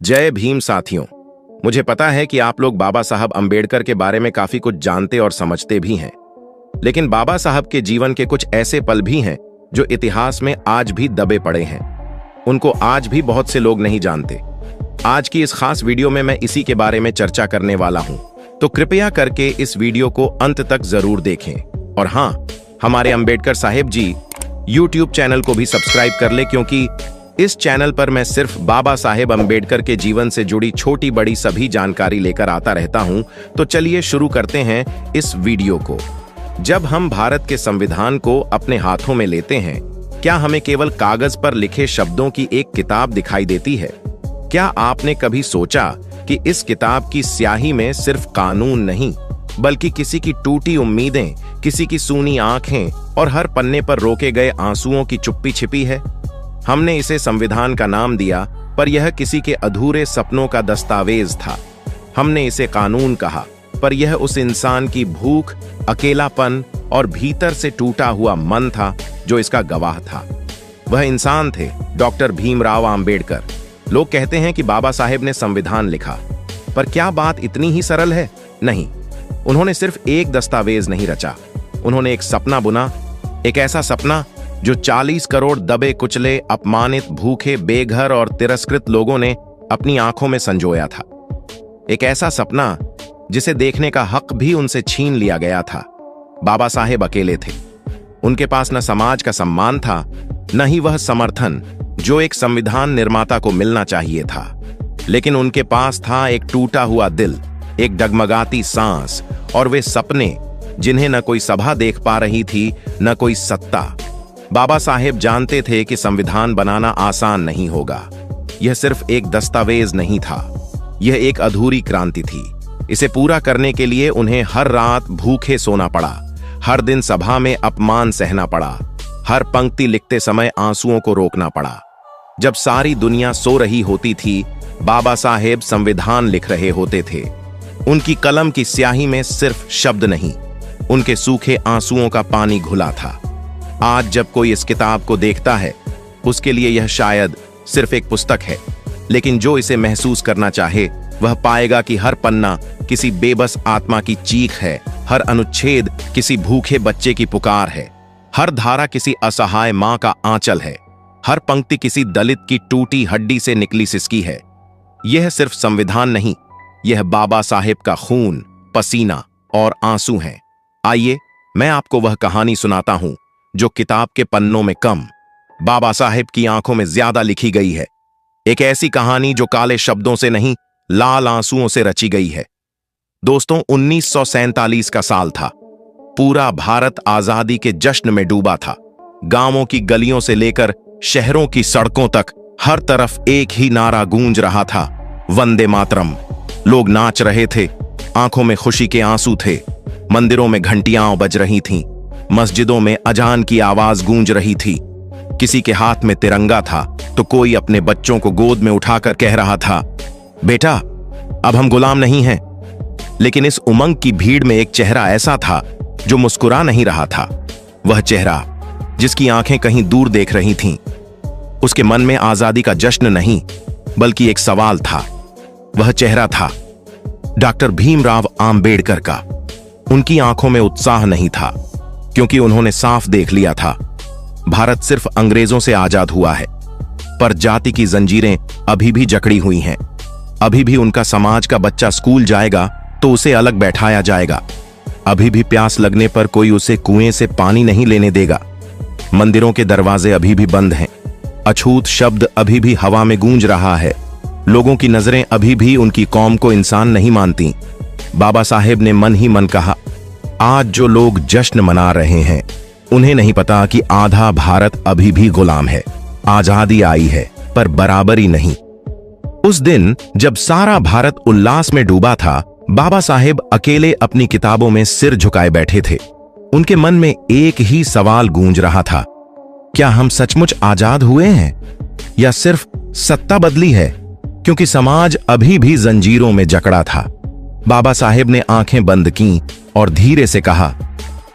जय भीम साथियों। मुझे पता है कि आप लोग बाबा साहब अंबेडकर के बारे में काफी कुछ जानते और समझते भी हैं, लेकिन बाबा साहब के जीवन के कुछ ऐसे पल भी हैं जो इतिहास में आज भी दबे पड़े हैं। उनको आज भी बहुत से लोग नहीं जानते। आज की इस खास वीडियो में मैं इसी के बारे में चर्चा करने वाला हूं, तो कृपया करके इस वीडियो को अंत तक जरूर देखें। और हाँ, हमारे अंबेडकर साहेब जी यूट्यूब चैनल को भी सब्सक्राइब कर ले, क्योंकि इस चैनल पर मैं सिर्फ बाबा साहेब अंबेडकर के जीवन से जुड़ी छोटी बड़ी सभी जानकारी लेकर आता रहता हूं। तो चलिए शुरू करते हैं इस वीडियो को। जब हम भारत के संविधान को अपने हाथों में लेते हैं, क्या हमें केवल कागज पर लिखे शब्दों की एक किताब दिखाई देती है? क्या आपने कभी सोचा कि इस किताब की स्याही में सिर्फ कानून नहीं, बल्कि किसी की टूटी उम्मीदें, किसी की सूनी आंखें और हर पन्ने पर रोके गए आंसुओं की चुप्पी छिपी है? हमने इसे संविधान का नाम दिया, पर यह किसी के अधूरे सपनों का दस्तावेज था। हमने इसे कानून कहा, पर यह उस इंसान की भूख, अकेलापन और भीतर से टूटा हुआ मन था जो इसका गवाह था। वह इंसान थे डॉक्टर भीमराव आंबेडकर। लोग कहते हैं कि बाबा साहेब ने संविधान लिखा, पर क्या बात इतनी ही सरल है? नहीं। उन्होंने सिर्फ एक दस्तावेज नहीं रचा, उन्होंने एक सपना बुना। एक ऐसा सपना जो 40 करोड़ दबे कुचले, अपमानित, भूखे, बेघर और तिरस्कृत लोगों ने अपनी आंखों में संजोया था। एक ऐसा सपना जिसे देखने का हक भी उनसे छीन लिया गया था। बाबा साहेब अकेले थे। उनके पास न समाज का सम्मान था, न ही वह समर्थन जो एक संविधान निर्माता को मिलना चाहिए था। लेकिन उनके पास था एक टूटा हुआ दिल, एक डगमगाती सांस और वे सपने जिन्हें न कोई सभा देख पा रही थी, न कोई सत्ता। बाबा साहेब जानते थे कि संविधान बनाना आसान नहीं होगा। यह सिर्फ एक दस्तावेज नहीं था, यह एक अधूरी क्रांति थी। इसे पूरा करने के लिए उन्हें हर रात भूखे सोना पड़ा, हर दिन सभा में अपमान सहना पड़ा, हर पंक्ति लिखते समय आंसुओं को रोकना पड़ा। जब सारी दुनिया सो रही होती थी, बाबा साहेब संविधान लिख रहे होते थे। उनकी कलम की स्याही में सिर्फ शब्द नहीं, उनके सूखे आंसुओं का पानी घुला था। आज जब कोई इस किताब को देखता है, उसके लिए यह शायद सिर्फ एक पुस्तक है, लेकिन जो इसे महसूस करना चाहे वह पाएगा कि हर पन्ना किसी बेबस आत्मा की चीख है, हर अनुच्छेद किसी भूखे बच्चे की पुकार है, हर धारा किसी असहाय मां का आंचल है, हर पंक्ति किसी दलित की टूटी हड्डी से निकली सिसकी है। यह सिर्फ संविधान नहीं, यह बाबा साहेब का खून, पसीना और आंसू हैं। आइए मैं आपको वह कहानी सुनाता हूं जो किताब के पन्नों में कम, बाबा साहेब की आंखों में ज्यादा लिखी गई है। एक ऐसी कहानी जो काले शब्दों से नहीं, लाल आंसुओं से रची गई है। दोस्तों, 1947 का साल था। पूरा भारत आजादी के जश्न में डूबा था। गांवों की गलियों से लेकर शहरों की सड़कों तक हर तरफ एक ही नारा गूंज रहा था, वंदे मातरम। लोग नाच रहे थे, आंखों में खुशी के आंसू थे। मंदिरों में घंटियां बज रही थीं, मस्जिदों में अजान की आवाज गूंज रही थी। किसी के हाथ में तिरंगा था तो कोई अपने बच्चों को गोद में उठाकर कह रहा था, बेटा अब हम गुलाम नहीं हैं। लेकिन इस उमंग की भीड़ में एक चेहरा ऐसा था जो मुस्कुरा नहीं रहा था। वह चेहरा जिसकी आंखें कहीं दूर देख रही थीं। उसके मन में आजादी का जश्न नहीं, बल्कि एक सवाल था। वह चेहरा था डॉक्टर भीमराव आंबेडकर का। उनकी आंखों में उत्साह नहीं था, क्योंकि उन्होंने साफ देख लिया था, भारत सिर्फ अंग्रेजों से आजाद हुआ है, पर जाति की जंजीरें अभी भी जकड़ी हुई हैं। अभी भी उनका समाज का बच्चा स्कूल जाएगा तो उसे अलग बैठाया जाएगा। अभी भी प्यास लगने पर कोई उसे कुएं से पानी नहीं लेने देगा। मंदिरों के दरवाजे अभी भी बंद हैं। अछूत शब्द अभी भी हवा में गूंज रहा है। लोगों की नजरें अभी भी उनकी कौम को इंसान नहीं मानती। बाबा साहेब ने मन ही मन कहा, आज जो लोग जश्न मना रहे हैं, उन्हें नहीं पता कि आधा भारत अभी भी गुलाम है। आजादी आई है, पर बराबरी नहीं। उस दिन जब सारा भारत उल्लास में डूबा था, बाबा साहेब अकेले अपनी किताबों में सिर झुकाए बैठे थे। उनके मन में एक ही सवाल गूंज रहा था, क्या हम सचमुच आजाद हुए हैं, या सिर्फ सत्ता बदली है? क्योंकि समाज अभी भी जंजीरों में जकड़ा था। बाबा साहेब ने आंखें बंद कीं और धीरे से कहा,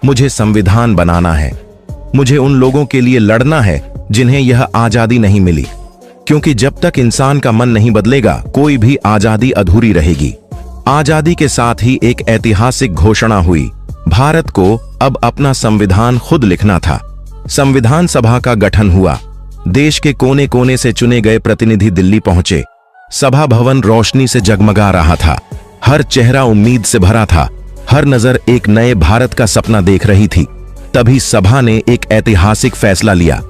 मुझे संविधान बनाना है। मुझे उन लोगों के लिए लड़ना है जिन्हें यह आजादी नहीं मिली। क्योंकि जब तक इंसान का मन नहीं बदलेगा कोई भी आजादी अधूरी रहेगी। आजादी के साथ ही एक ऐतिहासिक घोषणा हुई। भारत को अब अपना संविधान खुद लिखना था। संविधान सभा का गठन हुआ। देश के कोने कोने से चुने गए प्रतिनिधि दिल्ली पहुंचे। सभा भवन रोशनी से जगमगा रहा था। हर चेहरा उम्मीद से भरा था। हर नजर एक नए भारत का सपना देख रही थी। तभी सभा ने एक ऐतिहासिक फैसला लिया।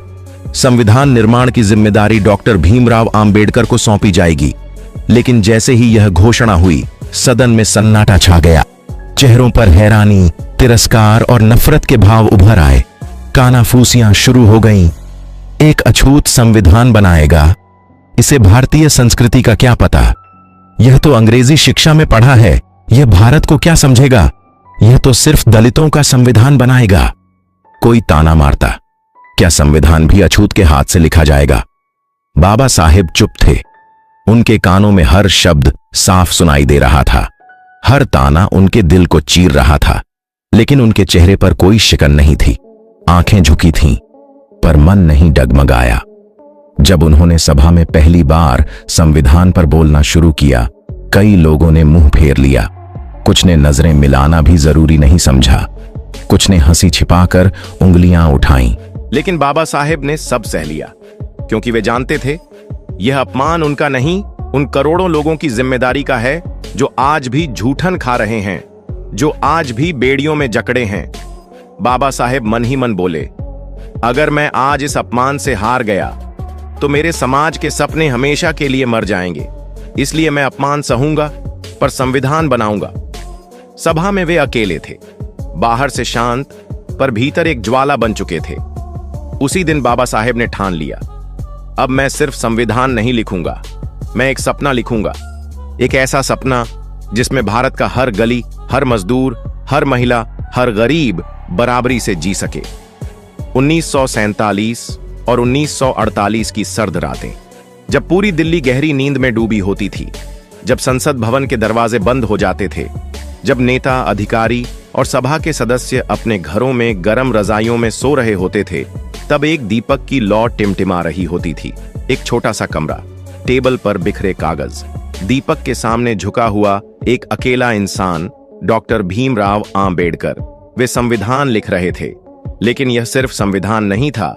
संविधान निर्माण की जिम्मेदारी डॉक्टर भीमराव आंबेडकर को सौंपी जाएगी। लेकिन जैसे ही यह घोषणा हुई, सदन में सन्नाटा छा गया। चेहरों पर हैरानी, तिरस्कार और नफरत के भाव उभर आए। कानाफूसियां शुरू हो गईं। एक अछूत संविधान बनाएगा, इसे भारतीय संस्कृति का क्या पता? यह तो अंग्रेजी शिक्षा में पढ़ा है, यह भारत को क्या समझेगा? यह तो सिर्फ दलितों का संविधान बनाएगा। कोई ताना मारता, क्या संविधान भी अछूत के हाथ से लिखा जाएगा? बाबा साहेब चुप थे। उनके कानों में हर शब्द साफ सुनाई दे रहा था। हर ताना उनके दिल को चीर रहा था। लेकिन उनके चेहरे पर कोई शिकन नहीं थी। आंखें झुकी थीं, पर मन नहीं डगमगाया। जब उन्होंने सभा में पहली बार संविधान पर बोलना शुरू किया, कई लोगों ने मुंह फेर लिया। कुछ ने नजरें मिलाना भी जरूरी नहीं समझा। कुछ ने हंसी छिपाकर उंगलियां उठाईं। लेकिन बाबा साहेब ने सब सह लिया, क्योंकि वे जानते थे यह अपमान उनका नहीं, उन करोड़ों लोगों की जिम्मेदारी का है जो आज भी झूठन खा रहे हैं, जो आज भी बेड़ियों में जकड़े हैं। बाबा साहेब मन ही मन बोले, अगर मैं आज इस अपमान से हार गया तो मेरे समाज के सपने हमेशा के लिए मर जाएंगे। इसलिए मैं अपमान सहूंगा, पर संविधान बनाऊंगा। सभा में वे अकेले थे। बाहर से शांत, पर भीतर एक ज्वाला बन चुके थे। उसी दिन बाबा साहेब ने ठान लिया, अब मैं सिर्फ संविधान नहीं लिखूंगा, मैं एक सपना लिखूंगा। एक ऐसा सपना जिसमें भारत का हर गली, हर मजदूर, हर महिला, हर गरीब बराबरी से जी सके। 1947 और 1948 की सर्द रातें, जब पूरी दिल्ली गहरी नींद में डूबी होती थी, जब संसद भवन के दरवाजे बंद हो जाते थे, जब नेता, अधिकारी और सभा के सदस्य अपने घरों में गरम रजाइयों में सो रहे होते थे, तब एक दीपक की लौ टिमटिमा रही होती थी। एक छोटा सा कमरा, टेबल पर बिखरे कागज, दीपक के सामने झुका हुआ एक अकेला इंसान, डॉक्टर भीमराव आंबेडकर। वे संविधान लिख रहे थे, लेकिन यह सिर्फ संविधान नहीं था,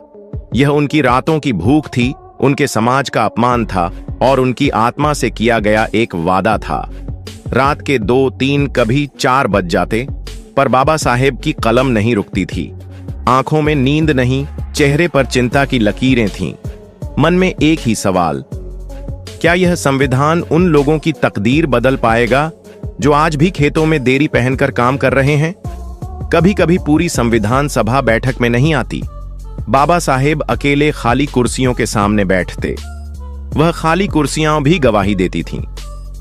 यह उनकी रातों की भूख थी, उनके समाज का अपमान था और उनकी आत्मा से किया गया एक वादा था। रात के 2, 3, कभी 4 बज जाते, पर बाबा साहेब की कलम नहीं रुकती थी। आंखों में नींद नहीं, चेहरे पर चिंता की लकीरें थीं। मन में एक ही सवाल, क्या यह संविधान उन लोगों की तकदीर बदल पाएगा जो आज भी खेतों में देरी पहनकर काम कर रहे हैं? कभी कभी पूरी संविधान सभा बैठक में नहीं आती। बाबा साहेब अकेले खाली कुर्सियों के सामने बैठते। वह खाली कुर्सियां भी गवाही देती थीं।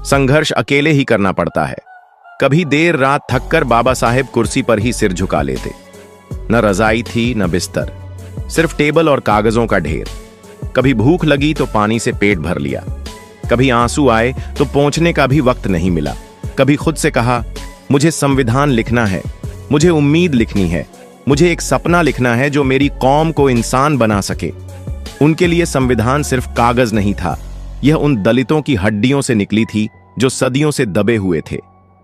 संघर्ष अकेले ही करना पड़ता है। कभी देर रात थककर बाबा साहेब कुर्सी पर ही सिर झुका लेते। न रजाई थी, न बिस्तर, सिर्फ टेबल और कागजों का ढेर। कभी भूख लगी तो पानी से पेट भर लिया। कभी आंसू आए तो पोंछने का भी वक्त नहीं मिला। कभी खुद से कहा, मुझे संविधान लिखना है, मुझे उम्मीद लिखनी है, मुझे एक सपना लिखना है जो मेरी कौम को इंसान बना सके। उनके लिए संविधान सिर्फ कागज नहीं था, यह उन दलितों की हड्डियों से निकली थी जो सदियों से दबे हुए थे।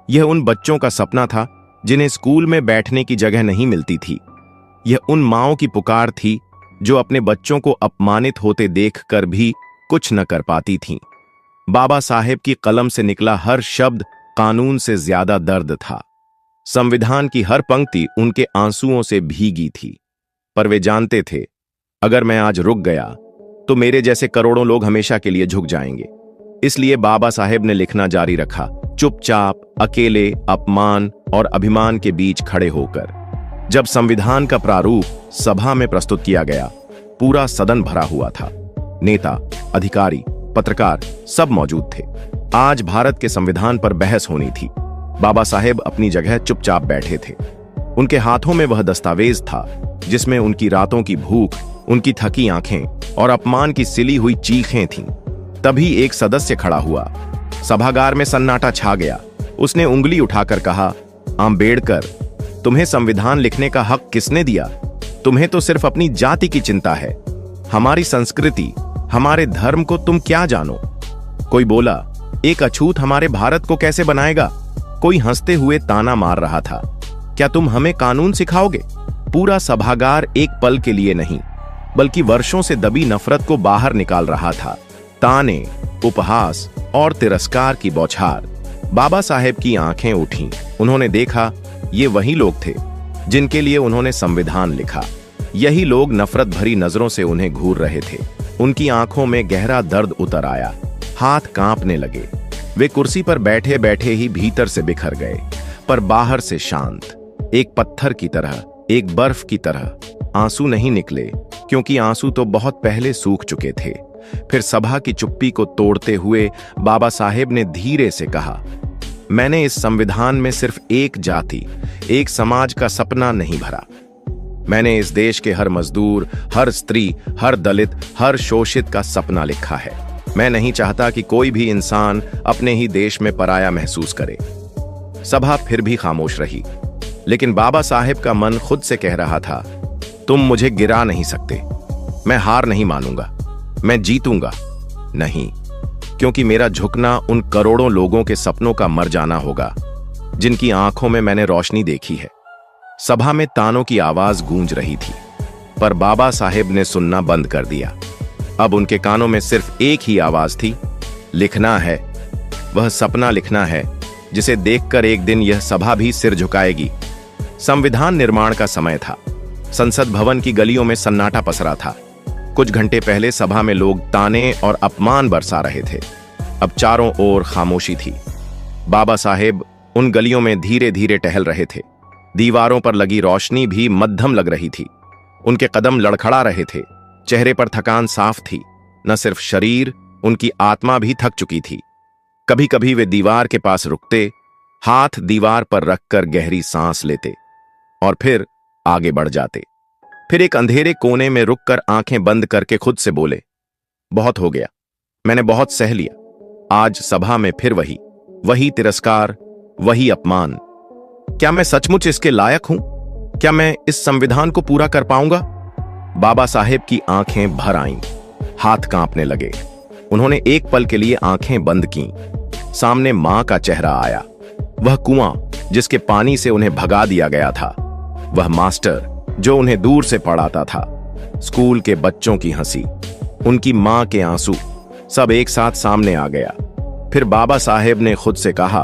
यह उन बच्चों का सपना था जिन्हें स्कूल में बैठने की जगह नहीं मिलती थी। यह उन माँओं की पुकार थी जो अपने बच्चों को अपमानित होते देखकर भी कुछ न कर पाती थीं। बाबा साहेब की कलम से निकला हर शब्द कानून से ज्यादा दर्द था। संविधान की हर पंक्ति उनके आंसुओं से भीगी थी। पर वे जानते थे, अगर मैं आज रुक गया तो मेरे जैसे करोड़ों लोग हमेशा के लिए झुक जाएंगे। इसलिए बाबा साहेब ने लिखना जारी रखा, चुपचाप, अकेले, अपमान और अभिमान के बीच खड़े होकर। जब संविधान का प्रारूप सभा में प्रस्तुत किया गया, पूरा सदन भरा हुआ था। नेता, अधिकारी, पत्रकार सब मौजूद थे। आज भारत के संविधान पर बहस होनी थी। बाबा साहेब अपनी जगह चुपचाप बैठे थे। उनके हाथों में वह दस्तावेज था जिसमें उनकी रातों की भूख, उनकी थकी आंखें और अपमान की सिली हुई चीखें थीं। तभी एक सदस्य खड़ा हुआ। सभागार में सन्नाटा छा गया। उसने उंगली उठाकर कहा, आंबेडकर, तुम्हें संविधान लिखने का हक किसने दिया? तुम्हें तो सिर्फ अपनी जाति की चिंता है। हमारी संस्कृति, हमारे धर्म को तुम क्या जानो? कोई बोला, एक अछूत हमारे भारत को कैसे बनाएगा? कोई हंसते हुए ताना मार रहा था, क्या तुम हमें कानून सिखाओगे? पूरा सभागार एक पल के लिए नहीं, बल्कि वर्षों से दबी नफरत को बाहर निकाल रहा था। ताने, उपहास और तिरस्कार की बौछार। बाबा साहेब की आंखें उठीं। उन्होंने देखा, ये वही लोग थे जिनके लिए उन्होंने संविधान लिखा। यही लोग नफरत भरी नजरों से उन्हें घूर रहे थे। उनकी आंखों में गहरा दर्द उतर आया, हाथ कांपने लगे। वे कुर्सी पर बैठे बैठे ही भीतर से बिखर गए, पर बाहर से शांत, एक पत्थर की तरह, एक बर्फ की तरह। आंसू नहीं निकले, क्योंकि आंसू तो बहुत पहले सूख चुके थे। फिर सभा की चुप्पी को तोड़ते हुए बाबा साहेब ने धीरे से कहा, मैंने इस संविधान में सिर्फ एक जाति, एक समाज का सपना नहीं भरा। मैंने इस देश के हर मजदूर, हर स्त्री, हर दलित, हर शोषित का सपना लिखा है। मैं नहीं चाहता कि कोई भी इंसान अपने ही देश में पराया महसूस करे। सभा फिर भी खामोश रही, लेकिन बाबा साहेब का मन खुद से कह रहा था, तुम मुझे गिरा नहीं सकते। मैं हार नहीं मानूंगा, मैं जीतूंगा नहीं, क्योंकि मेरा झुकना उन करोड़ों लोगों के सपनों का मर जाना होगा जिनकी आंखों में मैंने रोशनी देखी है। सभा में तानों की आवाज गूंज रही थी, पर बाबा साहेब ने सुनना बंद कर दिया। अब उनके कानों में सिर्फ एक ही आवाज थी, लिखना है। वह सपना लिखना है जिसे देखकर एक दिन यह सभा भी सिर झुकाएगी। संविधान निर्माण का समय था। संसद भवन की गलियों में सन्नाटा पसरा था। कुछ घंटे पहले सभा में लोग ताने और अपमान बरसा रहे थे। अब चारों ओर खामोशी थी। बाबा साहेब उन गलियों में धीरे धीरे टहल रहे थे। दीवारों पर लगी रोशनी भी मध्यम लग रही थी। उनके कदम लड़खड़ा रहे थे। चेहरे पर थकान साफ थी। न सिर्फ शरीर, उनकी आत्मा भी थक चुकी थी। कभी कभी वे दीवार के पास रुकते, हाथ दीवार पर रखकर गहरी सांस लेते और फिर आगे बढ़ जाते। फिर एक अंधेरे कोने में रुककर आंखें बंद करके खुद से बोले, बहुत हो गया, मैंने बहुत सह लिया। आज सभा में फिर वही तिरस्कार, वही अपमान। क्या मैं सचमुच इसके लायक हूं? क्या मैं इस संविधान को पूरा कर पाऊंगा? बाबा साहेब की आंखें भर आईं, हाथ कांपने लगे। उन्होंने एक पल के लिए आंखें बंद कीं। सामने मां का चेहरा आया, वह कुआं जिसके पानी से उन्हें भगा दिया गया था, वह मास्टर जो उन्हें दूर से पढ़ाता था, स्कूल के बच्चों की हंसी, उनकी मां के आंसू, सब एक साथ सामने आ गया। फिर बाबा साहेब ने खुद से कहा,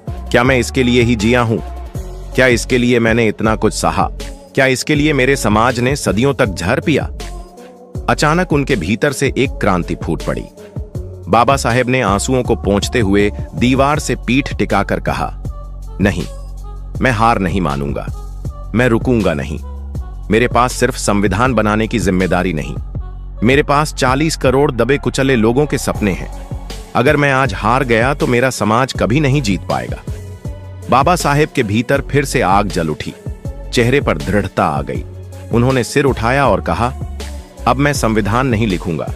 क्या मैं इसके लिए ही जिया हूं? क्या इसके लिए मैंने इतना कुछ सहा? क्या इसके लिए मेरे समाज ने सदियों तक जहर पिया? अचानक उनके भीतर से एक क्रांति फूट पड़ी। बाबा साहेब ने आंसुओं को पोंछते हुए दीवार से पीठ टिकाकर कहा, नहीं, मैं हार नहीं मानूंगा, मैं रुकूंगा नहीं। मेरे पास सिर्फ संविधान बनाने की जिम्मेदारी नहीं, मेरे पास 40 करोड़ दबे कुचले लोगों के सपने हैं। अगर मैं आज हार गया तो मेरा समाज कभी नहीं जीत पाएगा। बाबा साहेब के भीतर फिर से आग जल उठी, चेहरे पर दृढ़ता आ गई। उन्होंने सिर उठाया और कहा, अब मैं संविधान नहीं लिखूंगा,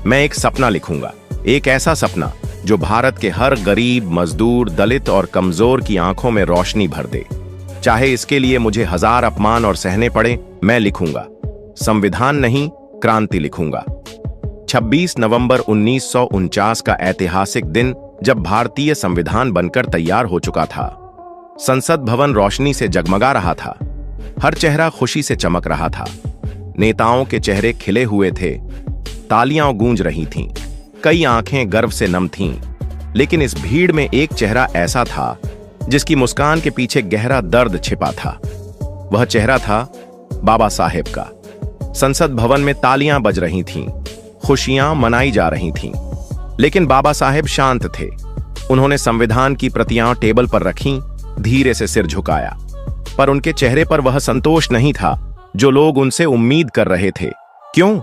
मैं एक सपना लिखूंगा। एक ऐसा सपना जो भारत के हर गरीब, मजदूर, दलित और कमजोर की आंखों में रोशनी भर दे। चाहे इसके लिए मुझे 1000 अपमान और सहने पड़े, मैं लिखूंगा। संविधान नहीं, क्रांति लिखूंगा। 26 नवंबर 1949 का ऐतिहासिक दिन, जब भारतीय संविधान बनकर तैयार हो चुका था। संसद भवन रोशनी से जगमगा रहा था। हर चेहरा खुशी से चमक रहा था। नेताओं के चेहरे खिले हुए थे। तालियां गूंज रही थीं। कई आंखें गर्व से नम थीं। लेकिन इस भीड़ में एक चेहरा ऐसा था जिसकी मुस्कान के पीछे गहरा दर्द छिपा था। वह चेहरा था बाबा साहेब का। संसद भवन में तालियां बज रही थीं, खुशियां मनाई जा रही थीं, लेकिन बाबा साहेब शांत थे। उन्होंने संविधान की प्रतियां टेबल पर रखीं, धीरे से सिर झुकाया। पर उनके चेहरे पर वह संतोष नहीं था जो लोग उनसे उम्मीद कर रहे थे। क्यों?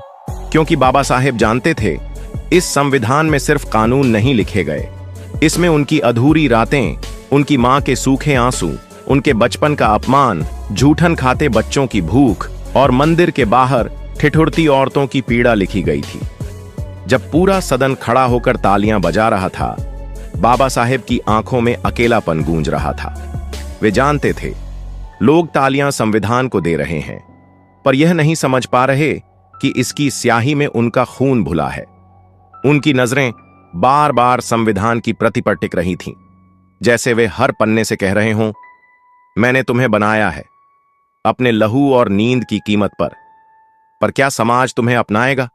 क्योंकि बाबा साहेब जानते थे, इस संविधान में सिर्फ कानून नहीं लिखे गए, इसमें उनकी अधूरी रातें, उनकी मां के सूखे आंसू, उनके बचपन का अपमान, जूठन खाते बच्चों की भूख और मंदिर के बाहर ठिठुरती औरतों की पीड़ा लिखी गई थी। जब पूरा सदन खड़ा होकर तालियां बजा रहा था, बाबा साहेब की आंखों में अकेलापन गूंज रहा था। वे जानते थे, लोग तालियां संविधान को दे रहे हैं, पर यह नहीं समझ पा रहे कि इसकी स्याही में उनका खून भुला है। उनकी नजरें बार बार संविधान की प्रति पर टिक रही थीं, जैसे वे हर पन्ने से कह रहे हों, मैंने तुम्हें बनाया है अपने लहू और नींद की कीमत पर क्या समाज तुम्हें अपनाएगा?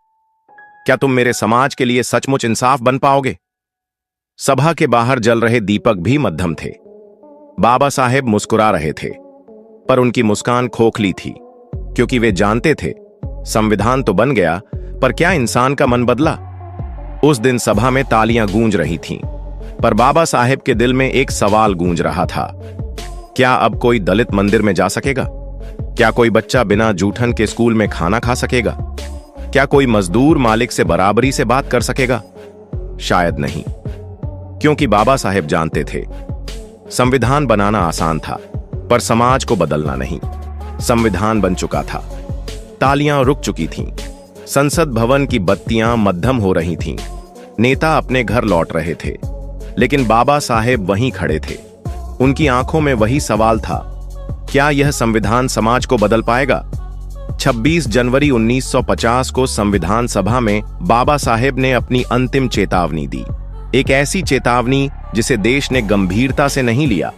क्या तुम मेरे समाज के लिए सचमुच इंसाफ बन पाओगे? सभा के बाहर जल रहे दीपक भी मध्यम थे। बाबा साहेब मुस्कुरा रहे थे, पर उनकी मुस्कान खोखली थी, क्योंकि वे जानते थे संविधान तो बन गया, पर क्या इंसान का मन बदला? उस दिन सभा में तालियां गूंज रही थीं, पर बाबा साहेब के दिल में एक सवाल गूंज रहा था। क्या अब कोई दलित मंदिर में जा सकेगा? क्या कोई बच्चा बिना जूठन के स्कूल में खाना खा सकेगा? क्या कोई मजदूर मालिक से बराबरी से बात कर सकेगा? शायद नहीं, क्योंकि बाबा साहेब जानते थे संविधान बनाना आसान था, पर समाज को बदलना नहीं। संविधान बन चुका था, तालियां रुक चुकी थीं, संसद भवन की बत्तियां मध्यम हो रही थीं, नेता अपने घर लौट रहे थे, लेकिन बाबा साहेब वहीं खड़े थे। उनकी आंखों में वही सवाल था, क्या यह संविधान समाज को बदल पाएगा? 26 जनवरी 1950 को संविधान सभा में बाबा साहेब ने अपनी अंतिम चेतावनी दी, एक ऐसी चेतावनी जिसे देश ने गंभीरता से नहीं लिया।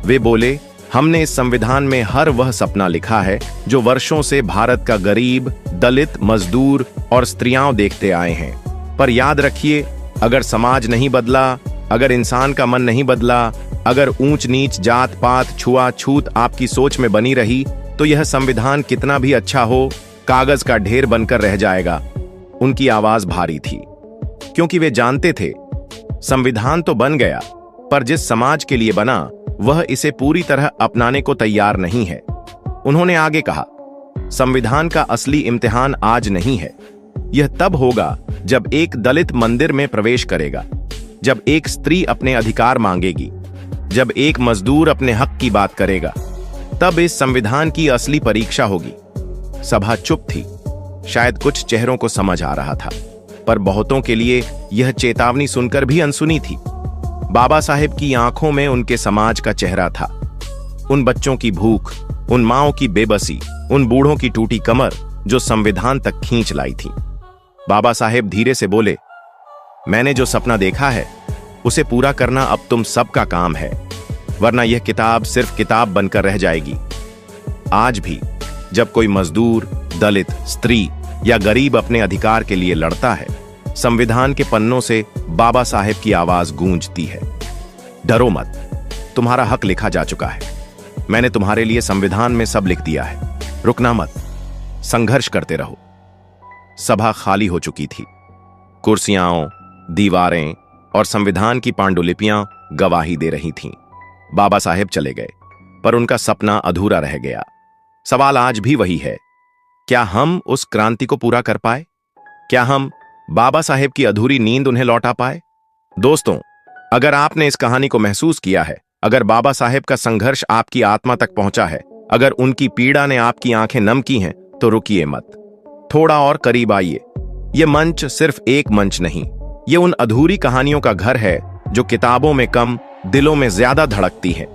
वे बोले, हमने इस संविधान में हर वह सपना लिखा है जो वर्षों से भारत का गरीब, दलित, मजदूर और स्त्रियां देखते आए हैं। पर याद रखिए, अगर समाज नहीं बदला, अगर इंसान का मन नहीं बदला, अगर ऊंच नीच, जात पात, छुआछूत आपकी सोच में बनी रही, तो यह संविधान कितना भी अच्छा हो, कागज का ढेर बनकर रह जाएगा। उनकी आवाज भारी थी, क्योंकि वे जानते थे संविधान तो बन गया, पर जिस समाज के लिए बना वह इसे पूरी तरह अपनाने को तैयार नहीं है। उन्होंने आगे कहा, संविधान का असली इम्तिहान आज नहीं है, यह तब होगा जब एक दलित मंदिर में प्रवेश करेगा, जब एक स्त्री अपने अधिकार मांगेगी, जब एक मजदूर अपने हक की बात करेगा, तब इस संविधान की असली परीक्षा होगी। सभा चुप थी, शायद कुछ चेहरों को समझ आ रहा था, पर बहुतों के लिए यह चेतावनी सुनकर भी अनसुनी थी। बाबा साहेब की आंखों में उनके समाज का चेहरा था, उन बच्चों की भूख, उन माओं की बेबसी, उन बूढ़ों की टूटी कमर जो संविधान तक खींच लाई थी। बाबा साहेब धीरे से बोले, मैंने जो सपना देखा है उसे पूरा करना अब तुम सबका काम है, वरना यह किताब सिर्फ किताब बनकर रह जाएगी। आज भी जब कोई मजदूर, दलित, स्त्री या गरीब अपने अधिकार के लिए लड़ता है, संविधान के पन्नों से बाबा साहेब की आवाज गूंजती है, डरो मत, तुम्हारा हक लिखा जा चुका है। मैंने तुम्हारे लिए संविधान में सब लिख दिया है, रुकना मत, संघर्ष करते रहो। सभा खाली हो चुकी थी, कुर्सियां, दीवारें और संविधान की पांडुलिपियां गवाही दे रही थीं। बाबा साहेब चले गए, पर उनका सपना अधूरा रह गया। सवाल आज भी वही है, क्या हम उस क्रांति को पूरा कर पाए? क्या हम बाबा साहेब की अधूरी नींद उन्हें लौटा पाए? दोस्तों, अगर आपने इस कहानी को महसूस किया है, अगर बाबा साहेब का संघर्ष आपकी आत्मा तक पहुंचा है, अगर उनकी पीड़ा ने आपकी आंखें नम की हैं, तो रुकिए मत, थोड़ा और करीब आइए। यह मंच सिर्फ एक मंच नहीं, ये उन अधूरी कहानियों का घर है जो किताबों में कम, दिलों में ज्यादा धड़कती है।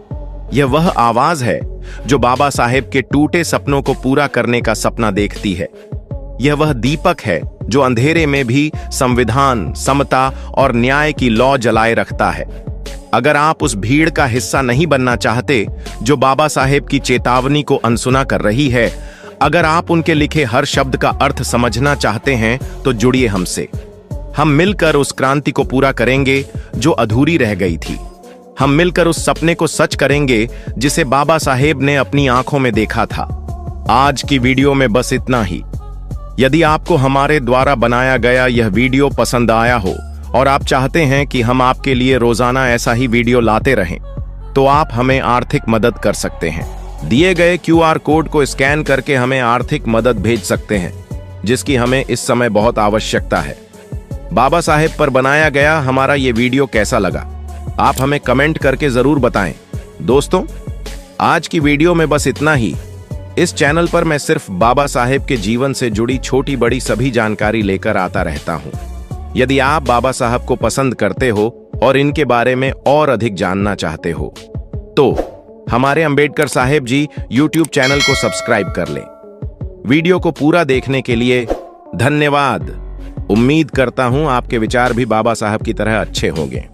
यह वह आवाज है जो बाबा साहेब के टूटे सपनों को पूरा करने का सपना देखती है। यह वह दीपक है जो अंधेरे में भी संविधान, समता और न्याय की लौ जलाए रखता है। अगर आप उस भीड़ का हिस्सा नहीं बनना चाहते जो बाबा साहेब की चेतावनी को अनसुना कर रही है, अगर आप उनके लिखे हर शब्द का अर्थ समझना चाहते हैं, तो जुड़िए हमसे। हम मिलकर उस क्रांति को पूरा करेंगे जो अधूरी रह गई थी। हम मिलकर उस सपने को सच करेंगे जिसे बाबा साहेब ने अपनी आंखों में देखा था। आज की वीडियो में बस इतना ही। यदि आपको हमारे द्वारा बनाया गया यह वीडियो पसंद आया हो और आप चाहते हैं कि हम आपके लिए रोजाना ऐसा ही वीडियो लाते रहें, तो आप हमें आर्थिक मदद कर सकते हैं। दिए गए QR कोड को स्कैन करके हमें आर्थिक मदद भेज सकते हैं, जिसकी हमें इस समय बहुत आवश्यकता है। बाबा साहेब पर बनाया गया हमारा ये वीडियो कैसा लगा, आप हमें कमेंट करके जरूर बताएं। दोस्तों, आज की वीडियो में बस इतना ही। इस चैनल पर मैं सिर्फ बाबा साहेब के जीवन से जुड़ी छोटी बड़ी सभी जानकारी लेकर आता रहता हूं। यदि आप बाबा साहब को पसंद करते हो और इनके बारे में और अधिक जानना चाहते हो, तो हमारे अंबेडकर साहेब जी YouTube चैनल को सब्सक्राइब कर लें। वीडियो को पूरा देखने के लिए धन्यवाद। उम्मीद करता हूं आपके विचार भी बाबा साहब की तरह अच्छे होंगे।